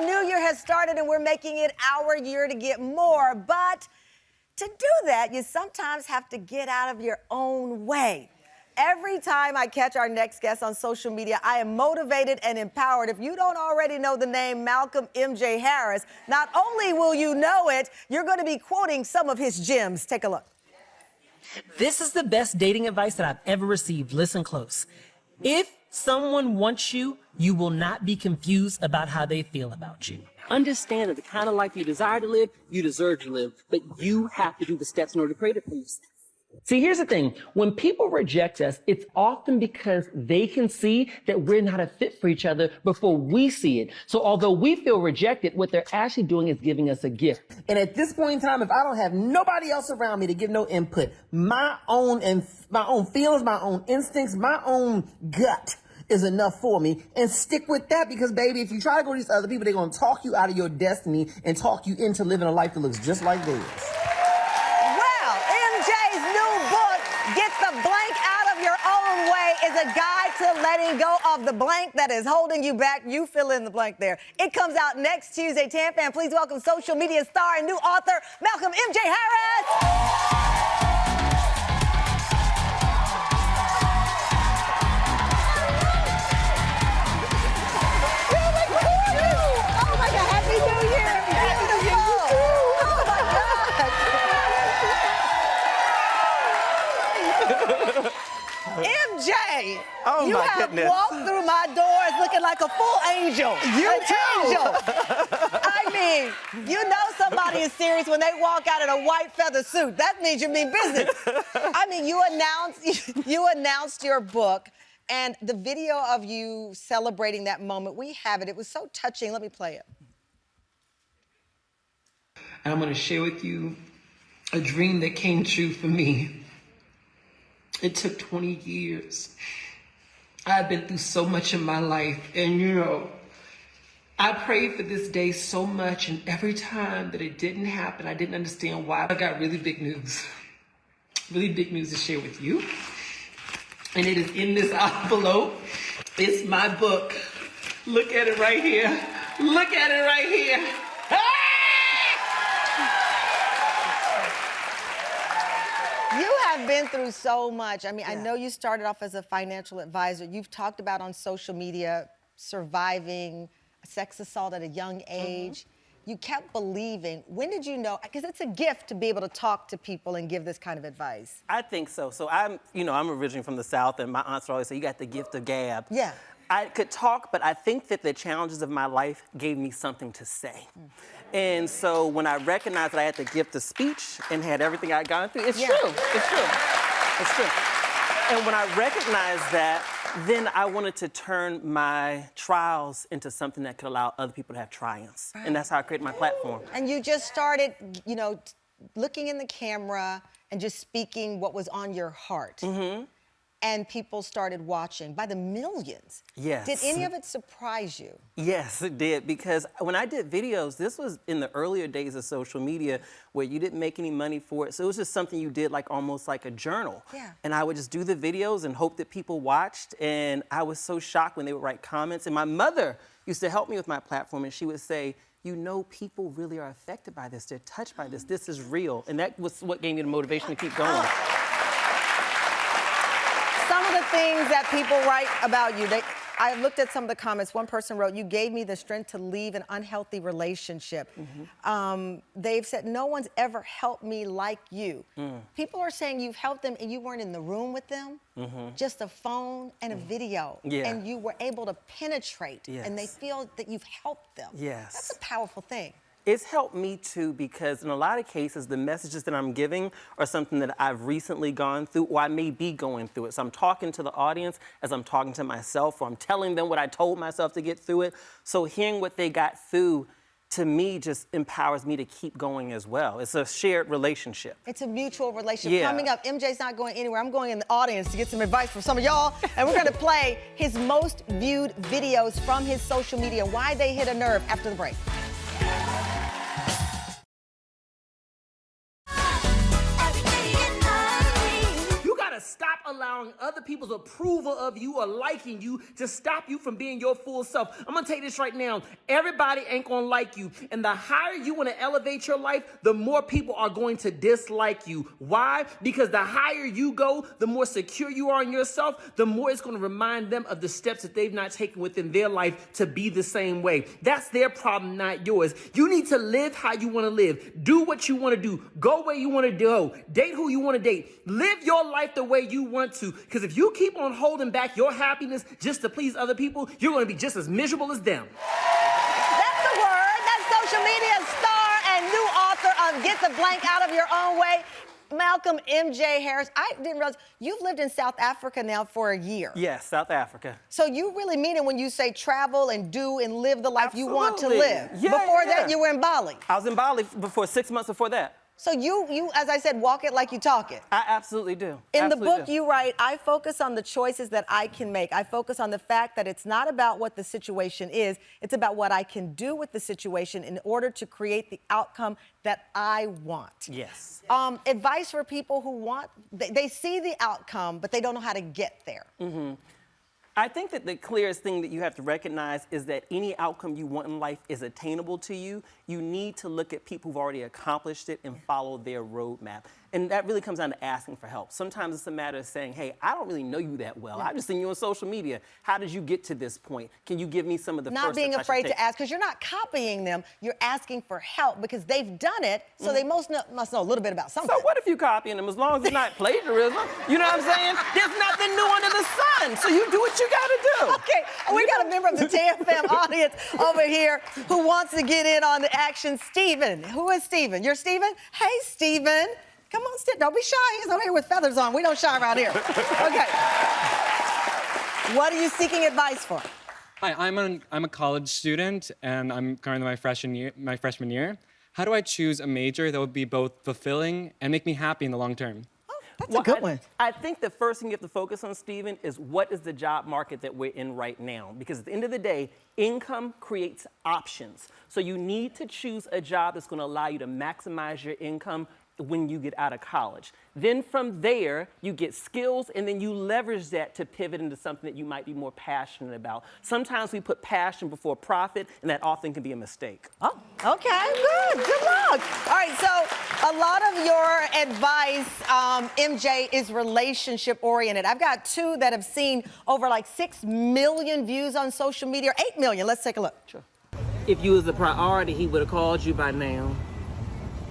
new year has started and we're making it our year to get more. But to do that, you sometimes have to get out of your own way. Every time I catch our next guest on social media, I am motivated and empowered. If you don't already know the name Malcolm MJ Harris, not only will you know it, you're going to be quoting some of his gems. Take a look. This is the best dating advice that I've ever received. Listen close. If someone wants you, you will not be confused about how they feel about you. Understand that the kind of life you desire to live, you deserve to live, but you have to do the steps in order to create it for yourself. See, here's the thing. When people reject us, it's often because they can see that we're not a fit for each other before we see it. So although we feel rejected, what they're actually doing is giving us a gift. And at this point in time, if I don't have nobody else around me to give no input, my own feelings, my own instincts, my own gut is enough for me. And stick with that, because baby, if you try to go to these other people, they're going to talk you out of your destiny and talk you into living a life that looks just like theirs. Get the blank out of your own way is a guide to letting go of the blank that is holding you back. You fill in the blank there. It comes out next Tuesday. Tan, please welcome social media star and new author, Malcolm MJ Harris. MJ, oh you have goodness. walked through my doors looking like a full angel. You too. Angel. I mean, you know somebody is serious when they walk out in a white feather suit. That means you mean business. I mean, you announced your book, and the video of you celebrating that moment, we have it. It was so touching. Let me play it. I'm going to share with you a dream that came true for me. It took 20 years. I've been through so much in my life, and I prayed for this day so much, and every time that it didn't happen, I didn't understand why. I got really big news to share with you. And it is in this envelope. It's my book. Look at it right here. Look at it right here. You have been through so much. I mean, I know you started off as a financial advisor. You've talked about on social media surviving sex assault at a young age. You kept believing. When did you know? Because it's a gift to be able to talk to people and give this kind of advice. I think so. So I'm originally from the South, and my aunts would always say, you got the gift of gab. Yeah. I could talk, but I think that the challenges of my life gave me something to say. And so when I recognized that I had the gift of speech and had everything I'd gone through, it's true. And when I recognized that, then I wanted to turn my trials into something that could allow other people to have triumphs. And that's how I created my platform. And you just started, looking in the camera and just speaking what was on your heart. And people started watching by the millions. Yes. Did any of it surprise you? Yes, it did, because when I did videos, this was in the earlier days of social media where you didn't make any money for it. So it was just something you did almost like a journal. Yeah. And I would just do the videos and hope that people watched. And I was so shocked when they would write comments. And my mother used to help me with my platform, and she would say, people really are affected by this. They're touched by this. This is real. And that was what gave me the motivation to keep going. Some of the things that people write about you, I looked at some of the comments. One person wrote, you gave me the strength to leave an unhealthy relationship. They've said, no one's ever helped me like you. People are saying you've helped them and you weren't in the room with them, just a phone and a video. And you were able to penetrate and they feel that you've helped them. Yes. That's a powerful thing. It's helped me too, because in a lot of cases, the messages that I'm giving are something that I've recently gone through, or I may be going through it. So I'm talking to the audience as I'm talking to myself, or I'm telling them what I told myself to get through it. So hearing what they got through, to me, just empowers me to keep going as well. It's a shared relationship. It's a mutual relationship. Coming up, MJ's not going anywhere. I'm going in the audience to get some advice from some of y'all, and we're gonna play his most viewed videos from his social media, why they hit a nerve after the break. You gotta stop allowing other people's approval of you or liking you to stop you from being your full self. I'm gonna tell you this right now. Everybody ain't gonna like you. And the higher you wanna elevate your life, the more people are going to dislike you. Why? Because the higher you go, the more secure you are in yourself, the more it's gonna remind them of the steps that they've not taken within their life to be the same way. That's their problem, not yours. You need to live how you wanna live. Do what you wanna do. Go where you wanna go. Date who you wanna date. Live your life the way you want to. Because if you keep on holding back your happiness just to please other people, you're gonna be just as miserable as them. That's the word. That's social media star and new author of Get the Blank Out of Your Own Way, Malcolm M.J. Harris. I didn't realize you've lived in South Africa now for a year. Yes, South Africa. So you really mean it when you say travel and do and live the life you want to Absolutely. live. Yeah, Before yeah. that, you were in Bali. I was in Bali for 6 months before that. So you, as I said, walk it like you talk it. I absolutely do. In the Absolutely book do. you write, I focus on the choices that I can make. I focus on the fact that it's not about what the situation is, it's about what I can do with the situation in order to create the outcome that I want. Yes. Advice for people who want, they see the outcome, but they don't know how to get there. I think that the clearest thing that you have to recognize is that any outcome you want in life is attainable to you. You need to look at people who've already accomplished it and follow their roadmap. And that really comes down to asking for help. Sometimes it's a matter of saying, hey, I don't really know you that well. I've just seen you on social media. How did you get to this point? Can you give me some of the Not first being steps I should afraid take? to ask, because you're not copying them, you're asking for help because they've done it, so they must know a little bit about something. So what if you copying them? As long as it's not plagiarism, you know what I'm saying? There's nothing new under the sun, so you do what you gotta do. Okay, we got a member of the TFM audience over here who wants to get in on the action. Steven. Who is Steven? You're Steven? Hey, Steven. Come on, don't be shy. He's over here with feathers on. We don't shy around here. Okay. What are you seeking advice for? Hi, I'm a college student, and I'm currently my freshman year. How do I choose a major that would be both fulfilling and make me happy in the long term? That's a good one. I think the first thing you have to focus on, Stephen, is what is the job market that we're in right now? Because at the end of the day, income creates options. So you need to choose a job that's going to allow you to maximize your income when you get out of college. Then from there, you get skills, and then you leverage that to pivot into something that you might be more passionate about. Sometimes we put passion before profit, and that often can be a mistake. Oh, okay, good. Good luck. All right, so a lot of your advice, MJ, is relationship-oriented. I've got two that have seen over like 6 million views on social media, or 8 million. Let's take a look. Sure. If you was a priority, he would have called you by now.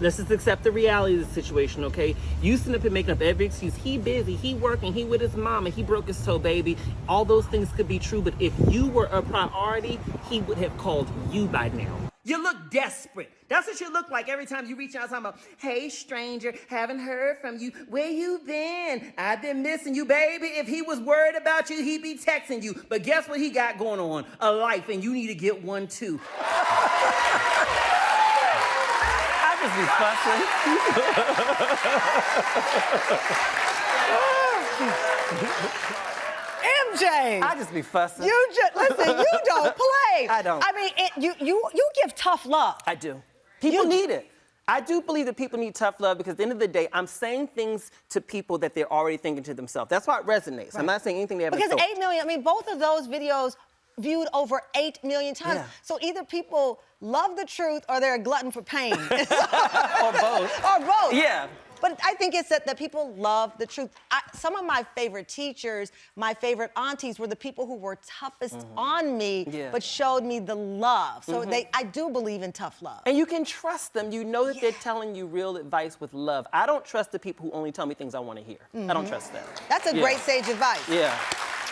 Let's just accept the reality of the situation, okay? You sitting up and making up every excuse. He busy, he working, he with his mama, he broke his toe, baby. All those things could be true, but if you were a priority, he would have called you by now. You look desperate. That's what you look like every time you reach out talking about, hey, stranger, haven't heard from you. Where you been? I've been missing you, baby. If he was worried about you, he'd be texting you. But guess what he got going on? A life, and you need to get one too. Just be fussing. MJ! I just be fussing. Listen, you don't play. I don't. I mean, you give tough love. I do. People need it. I do believe that people need tough love because at the end of the day, I'm saying things to people that they're already thinking to themselves. That's why it resonates. Right. I'm not saying anything they haven't Because thought. 8 million, I mean, both of those videos viewed over 8 million times. Yeah. So either people love the truth or they're a glutton for pain. Or both. Or both. Yeah. But I think it's that people love the truth. Some of my favorite teachers, my favorite aunties were the people who were toughest on me, but showed me the love. So I do believe in tough love. And you can trust them. You know that they're telling you real advice with love. I don't trust the people who only tell me things I want to hear. I don't trust that. That's a great sage advice. Yeah.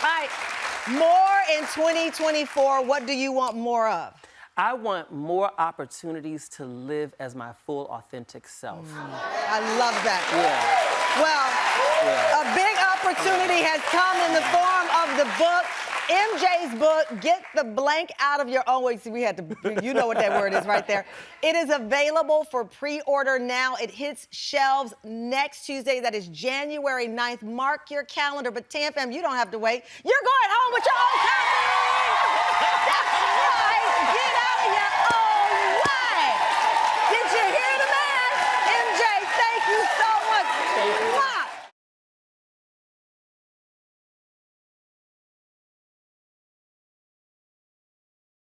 All right, more in 2024. What do you want more of? I want more opportunities to live as my full, authentic self. I love that. Yeah. Well, a big opportunity has come in the form of the book, MJ's book, Get the Blank Out of Your Own Way. See, we had to, you know what that word is right there. It is available for pre-order now. It hits shelves next Tuesday. That is January 9th. Mark your calendar. But TFM, you don't have to wait. You're going home with your own copy. That's right.